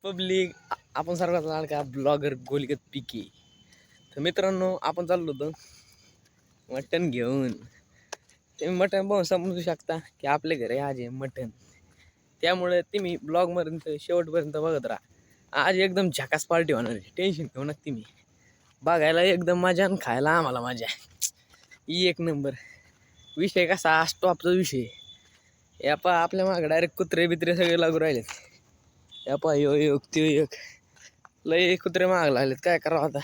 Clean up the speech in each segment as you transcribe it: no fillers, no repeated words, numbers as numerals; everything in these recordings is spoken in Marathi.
पब्लिक आपण सर्वात लाडका ब्लॉगर गोलगत पिके. तर मित्रांनो आपण चाललो होतो मटण घेऊन. तुम्ही मटण पाहून समजू शकता की आपल्या घरी आज आहे मटण. त्यामुळे तुम्ही ब्लॉगपर्यंत शेवटपर्यंत बघत राहा. आज एकदम झकास पार्टी होणार आहे. टेन्शन घेऊ नका तुम्ही. बघायला एकदम मजा आणि खायला आम्हाला मजा. ही एक नंबर. विषय कसा असतो आपला विषय. या पा आपल्या मागे डायरेक्ट कुत्रे बित्रे सगळे लागू राहिलेत. या पा यो एक त्यो एक लय कुत्रे माग लागलेत. काय करावं आता.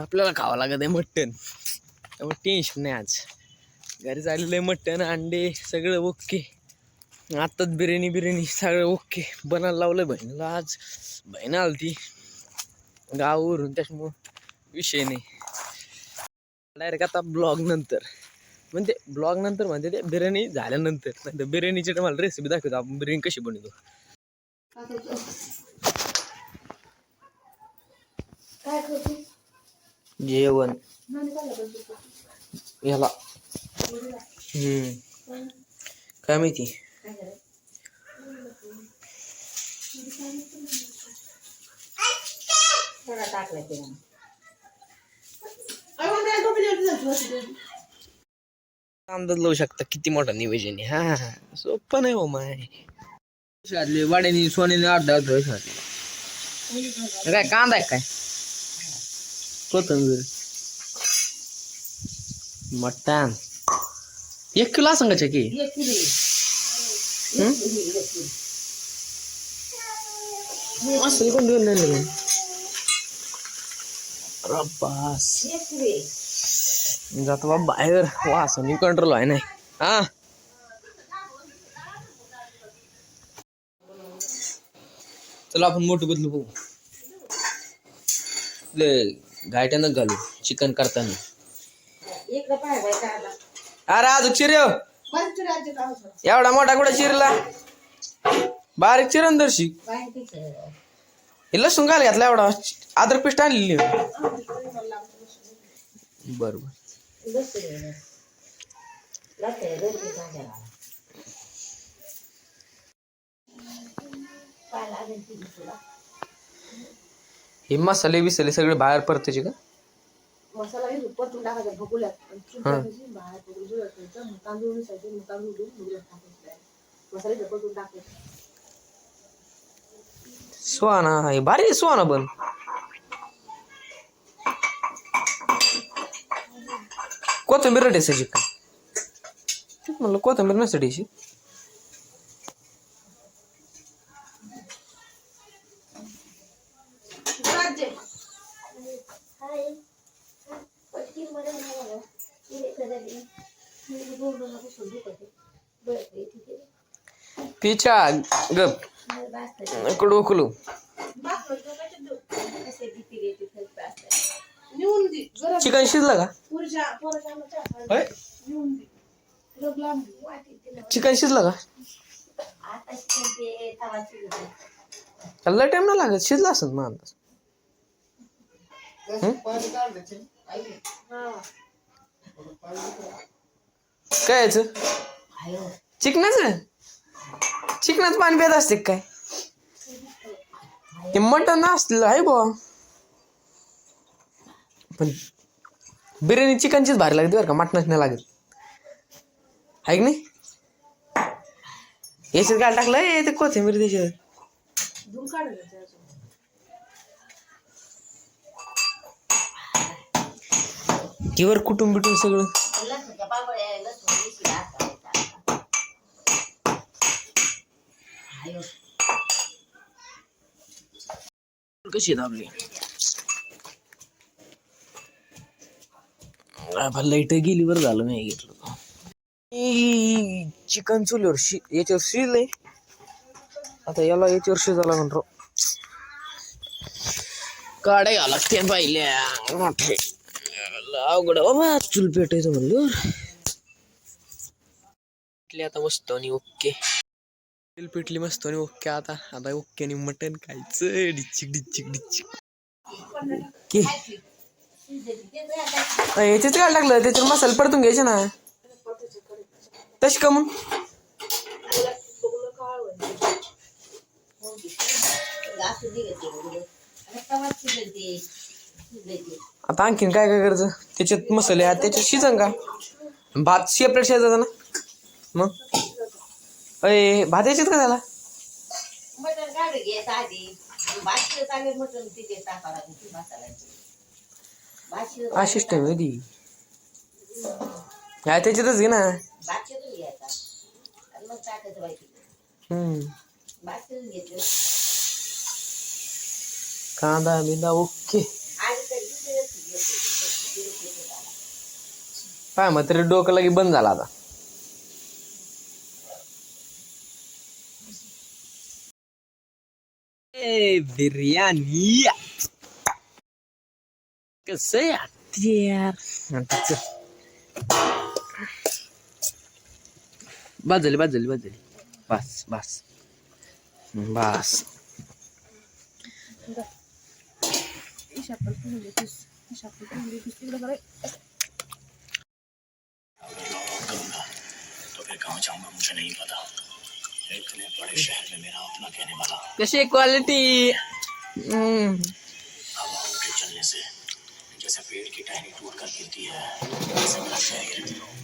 आपल्याला खावं लागत आहे मटण. त्यामुळे टेन्शन नाही. आज घरी झालेलं आहे मटण अंडे सगळं ओके. आत्ताच बिर्याणी सगळं ओके बनायला लावलं बहिणीला. आज बहीण आली ती गावावरून, त्याच्यामुळं विषय नाही. डायरेक्ट आता ब्लॉग नंतर म्हणजे ते बिर्याणी झाल्यानंतर. नाही तर बिर्याणीची तुम्हाला रेसिपी दाखवतो आपण बिर्याणी कशी बनवतो. जेवण याला काय माहिती. अंदाज लावू शकता किती मोठा नियोजन आहे. हा सोपं नाही हो माय. वाड्याने सोन्याने अर्धा काय कांदा आहे काय कोथिंबीर मटण 1 किलो असं का की असं कोण देऊन नाही रब्बास जातो बाबा बाहेर. वासनी कंट्रोल आहे नाही. हा चला आपण मोठं बदलू बघू. गायट्यानच घालू चिकन करताना. अरे अजून चिर एवढा मोठा कुठे चिरला. बारीक चिरण दर्शी लसूण घाल घातला. एवढा अद्रक पेस्ट आणलेली. बरोबर हे मसाले बिसाले सगळे बाहेर पडते का. मसाला परतून टाकायचा भगुल्यात सुहाना आहे भारी. सुहाना बन कोथिंबीर टेसायची का म्हणलं. कोथिंबीर नसते पिछा गप कडू कुलू. चिकन शिजलं का. चिकन शिजलं का. लय टाइम नाही लागत. शिजला असं मग अंदाज. काय चिकनाच पाणी पित असते काय. ते मटन असलं आहे बा. पण बिर्याणी चिकनचीच भारी लागते बरं का. मटणाच नाही लागत आहे की नाही. याच्यात काय टाकलंय ते कोथिंबीर त्याच्यात. किवर कुटुंब बिटून सगळं. कशी दाबली लाईट गेली. बरं झालं मी घेतलं. चिकन चुलीवर याच्यावर शिजलंय. आता याला याच्यावर शिजायला म्हणतो. काढे घाला ते पाहिल्या मोठे अवघड बाबा. चूल पेटायचं म्हणलं. आता मस्त आणि ओके पेटली मस्त आणि ओके. आता ओके आणि मटण खायचं. डिचिक डिचिक डिचिक याच्यात काय टाकलं. त्याच्यावर मसाला परतून घ्यायचे ना. तशी का मग आता आणखीन काय काय करायचं त्याच्यात मसाले आहेत त्याच्यात शिजन का भात सेपरेट शिजायचा ना मग अय भात याच्यात का त्याला मटण काढ घ्यायचं आधी भात शिजत आले मटण तिथे टाकावं लागेल मसाला हा सिस्टम आहे ती ह्या त्याच्यातच घे ना भात शिजून घ्यायचा आणि मग टाकायचं बाई भात शिजून घेतलं कांदा बिंदा ओके आधी तर काय मग तरी डोकं लगे बंद झाला आता बिर्याणी कसं आहे यार बस झाली बस तो फिर कहाँ जाऊंगा मुझे नहीं पता इतने बड़े शहर में मेरा अपना कहने वाला कशी क्वालिटी हवाओं के चलने से जैसे पेड़ की टहनी टूट कर गिरती है वैसे मेरा शहर